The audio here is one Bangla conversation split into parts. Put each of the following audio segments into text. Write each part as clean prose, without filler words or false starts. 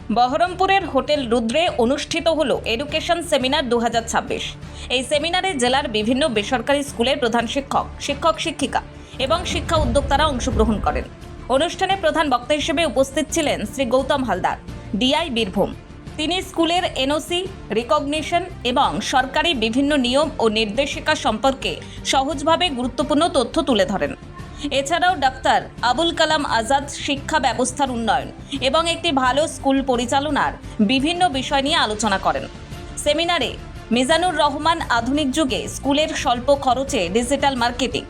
বহরমপুরের হোটেল রুদ্রে অনুষ্ঠিত হলো এডুকেশন সেমিনার 2026। এই সেমিনারে জেলার বিভিন্ন বেসরকারি স্কুলের প্রধান শিক্ষক, শিক্ষক শিক্ষিকা এবং শিক্ষা উদ্যোক্তারা অংশগ্রহণ করেন। অনুষ্ঠানে প্রধান বক্তা হিসেবে উপস্থিত ছিলেন শ্রী গৌতম হালদার, ডিআই বীরভূম। তিনি স্কুলের এনওসি, রিকগনিশন এবং সরকারি বিভিন্ন নিয়ম ও নির্দেশিকা সম্পর্কে সহজভাবে গুরুত্বপূর্ণ তথ্য তুলে ধরেন। এছাড়াও ডাক্তার আবুল কালাম আজাদ শিক্ষা ব্যবস্থার উন্নয়ন এবং একটি ভালো স্কুল পরিচালনার বিভিন্ন বিষয় নিয়ে আলোচনা করেন। সেমিনারে মিজানুর রহমান আধুনিক যুগে স্কুলের স্বল্প খরচে ডিজিটাল মার্কেটিং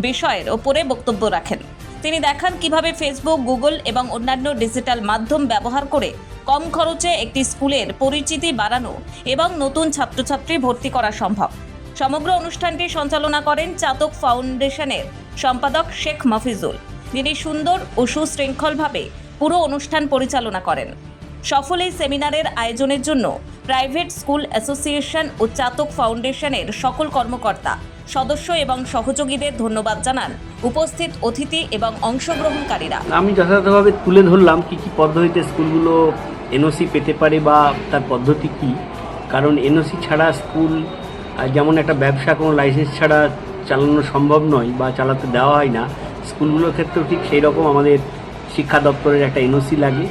বিষয়ের ওপরে বক্তব্য রাখেন। তিনি দেখান কিভাবে ফেসবুক, গুগল এবং অন্যান্য ডিজিটাল মাধ্যম ব্যবহার করে কম খরচে একটি স্কুলের পরিচিতি বাড়ানো এবং নতুন ছাত্রছাত্রী ভর্তি করা সম্ভব। সমগ্র অনুষ্ঠানটি সঞ্চালনা করেন চাতক ফাউন্ডেশনের সম্পাদক শেখ মফিজুল, যিনি সুন্দর ও সুশৃঙ্খলভাবে পুরো অনুষ্ঠান পরিচালনা করেন। সফল এই সেমিনারের আয়োজনের জন্য প্রাইভেট স্কুল অ্যাসোসিয়েশন ও চাতক ফাউন্ডেশনের সকল কর্মকর্তা, সদস্য এবং সহযোগীদের ধন্যবাদ জানান উপস্থিত অতিথি এবং অংশগ্রহণকারীরা। আমি যথাযথভাবে তুলে ধরলাম কি কি পদ্ধতিতে স্কুলগুলো এনওসি পেতে পারে বা তার পদ্ধতি কি। কারণ এনওসি ছাড়া স্কুল যেমন একটা ব্যবসা কোনো লাইসেন্স ছাড়া চালানো সম্ভব নয় বা চালাতে দেওয়া হয় না, স্কুলগুলোর ক্ষেত্রেও ঠিক সেই রকম আমাদের শিক্ষা দপ্তরের একটা এনওসি লাগে।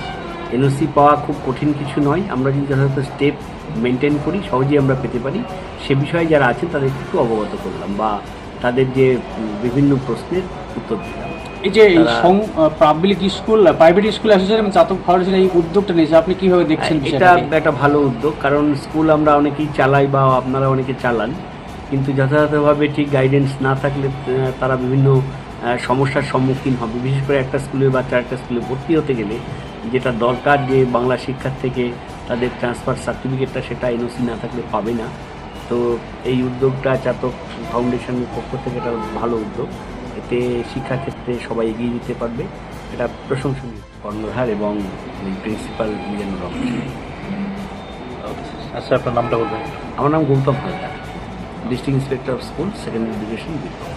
এনওসি পাওয়া খুব কঠিন কিছু নয়, আমরা যদি যথাযথ স্টেপ মেনটেন করি সহজেই আমরা পেতে পারি। সে বিষয়ে যারা আছেন তাদেরকে একটু অবগত করলাম বা তাদের যে বিভিন্ন প্রশ্নের উত্তর দিলাম। এই যে public school, private school association Chatak Foundation এই উদ্যোগটা নিয়েছে, আপনি কিভাবে দেখছেন? এটা একটা ভালো উদ্যোগ, কারণ স্কুল আমরা অনেকেই চালাই বা আপনারা অনেকে চালান, কিন্তু যথাযথভাবে ঠিক গাইডেন্স না থাকলে তারা বিভিন্ন সমস্যার সম্মুখীন হবে। বিশেষ করে একটা স্কুলের বাচ্চা একটা স্কুলে ভর্তি হতে গেলে যেটা দরকার, যে বাংলা শিক্ষার থেকে তাদের ট্রান্সফার সার্টিফিকেটটা, সেটা এনওসি না থাকলে পাবে না। তো এই উদ্যোগটা চাতক ফাউন্ডেশনের পক্ষ থেকে একটা ভালো উদ্যোগ। এতে শিক্ষাক্ষেত্রে সবাই এগিয়ে যেতে পারবে, এটা প্রশংসনীয়। কর্ণধার এবং প্রিন্সিপাল মিজানুর রহমান। আচ্ছা, আপনার নামটা বলবেন? আমার নাম Gautam Haldar, district inspector of school, secondary education, Birbhum.